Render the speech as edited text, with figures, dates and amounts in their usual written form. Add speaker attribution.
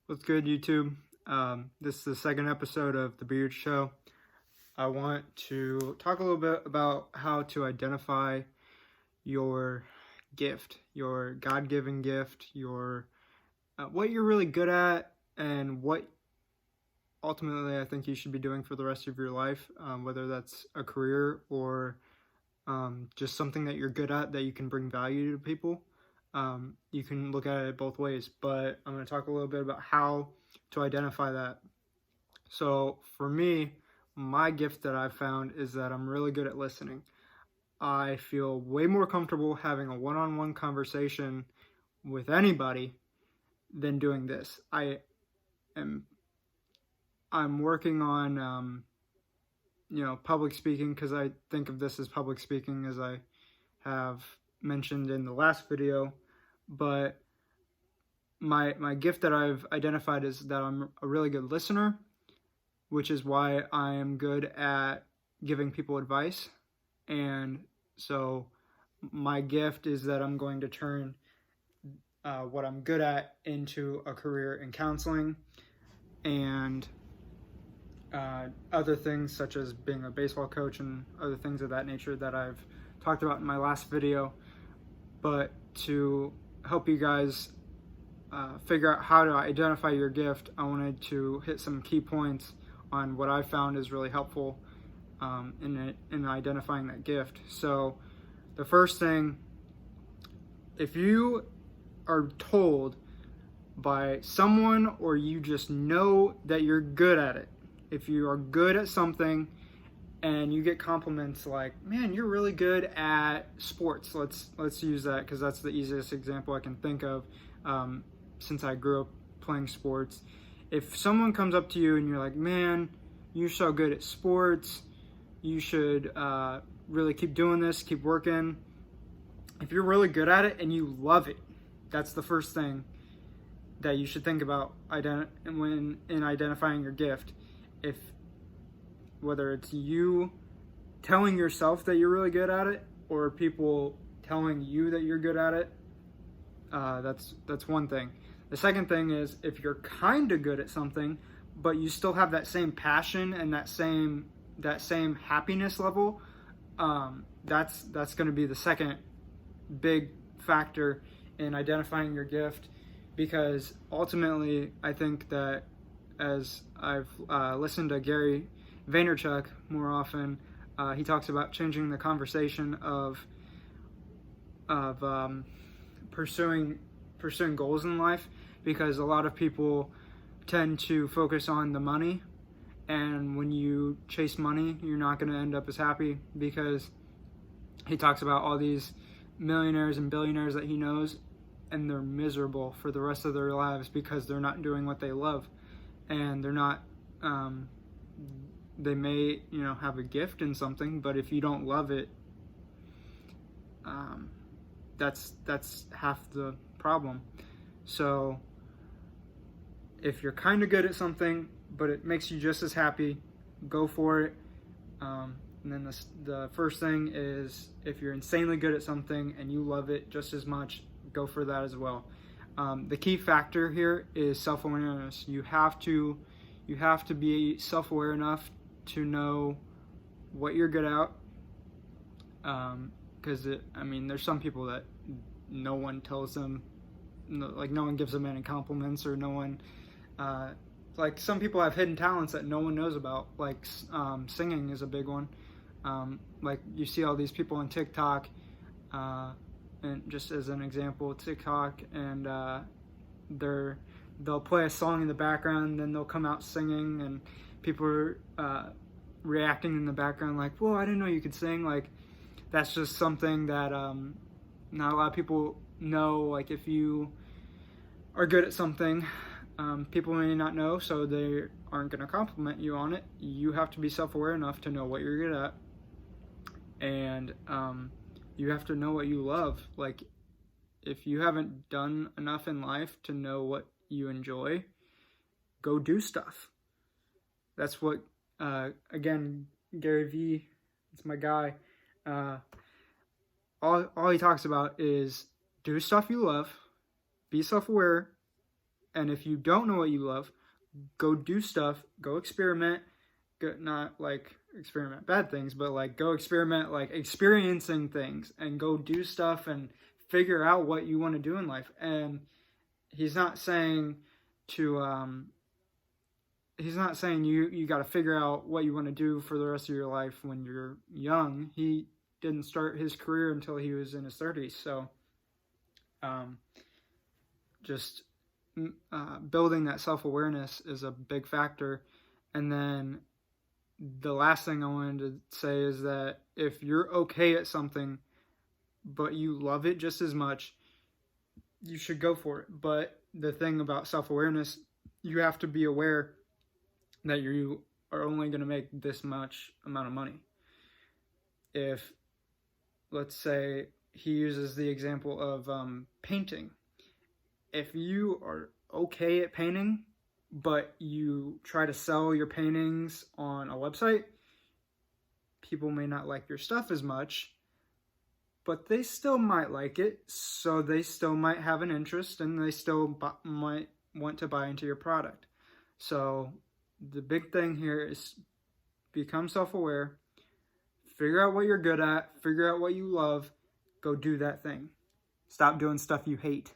Speaker 1: What's good, YouTube? This is the second episode of The Beard Show. I want to talk a little bit about how to identify your gift, your God-given gift, your what you're really good at, and what ultimately I think you should be doing for the rest of your life, whether that's a career or just something that you're good at that you can bring value to people. You can look at it both ways, but I'm going to talk a little bit about how to identify that. So for me, my gift that I've found is that I'm really good at listening. I feel way more comfortable having a one-on-one conversation with anybody than doing this. I'm working on public speaking, because I think of this as public speaking, as I have mentioned in the last video. But my gift that I've identified is that I'm a really good listener, which is why I am good at giving people advice. And so my gift is that I'm going to turn what I'm good at into a career in counseling and other things such as being a baseball coach and other things of that nature that I've talked about in my last video. But to help you guys figure out how to identify your gift, I wanted to hit some key points on what I found is really helpful in identifying that gift. So the first thing, if you are told by someone or you just know that you're good at it, if you are good at something and you get compliments like, man, you're really good at sports. Let's use that because that's the easiest example I can think of, since I grew up playing sports. If someone comes up to you and you're like, man, you're so good at sports, you should really keep doing this, keep working. If you're really good at it and you love it, that's the first thing that you should think about when identifying your gift. If whether it's you telling yourself that you're really good at it or people telling you that you're good at it, that's one thing. The second thing is, if you're kind of good at something but you still have that same passion and that same happiness level, that's going to be the second big factor in identifying your gift. Because ultimately, I think that, as I've listened to Gary Vaynerchuk more often, he talks about changing the conversation of pursuing goals in life, because a lot of people tend to focus on the money, and when you chase money, you're not going to end up as happy, because he talks about all these millionaires and billionaires that he knows, and they're miserable for the rest of their lives because they're not doing what they love, and they're not they may have a gift in something, but if you don't love it, that's half the problem. So if you're kind of good at something but it makes you just as happy, go for it. And then the first thing is, if you're insanely good at something and you love it just as much, go for that as well. The key factor here is self-awareness. You have to be self-aware enough to know what you're good at. Because there's some people that no one tells them, like no one gives them any compliments, or no one, like some people have hidden talents that no one knows about. Like singing is a big one. Like you see all these people on TikTok, and just as an example, TikTok, and they'll play a song in the background, and then they'll come out singing, and people are reacting in the background like, whoa, I didn't know you could sing. Like, that's just something that not a lot of people know. Like, if you are good at something, people may not know, so they aren't going to compliment you on it. You have to be self-aware enough to know what you're good at, and you have to know what you love. Like, if you haven't done enough in life to know what you enjoy, go do stuff. That's what, again, Gary Vee, it's my guy. All he talks about is do stuff you love, be self-aware, And if you don't know what you love, go do stuff, go experiment, not like experiment bad things, but like go experiment like experiencing things, and go do stuff and figure out what you want to do in life. And he's not saying to he's not saying you got to figure out what you want to do for the rest of your life when you're young. He didn't start his career until he was in his 30s. So just building that self-awareness is a big factor. And then the last thing I wanted to say is that if you're okay at something, but you love it just as much, you should go for it. But the thing about self-awareness, you have to be aware that you are only going to make this much amount of money. If, let's say, he uses the example of painting. If you are okay at painting, but you try to sell your paintings on a website, people may not like your stuff as much, but they still might like it, so they still might have an interest, and they still might want to buy into your product. So the big thing here is become self-aware, figure out what you're good at, figure out what you love, go do that thing. Stop doing stuff you hate.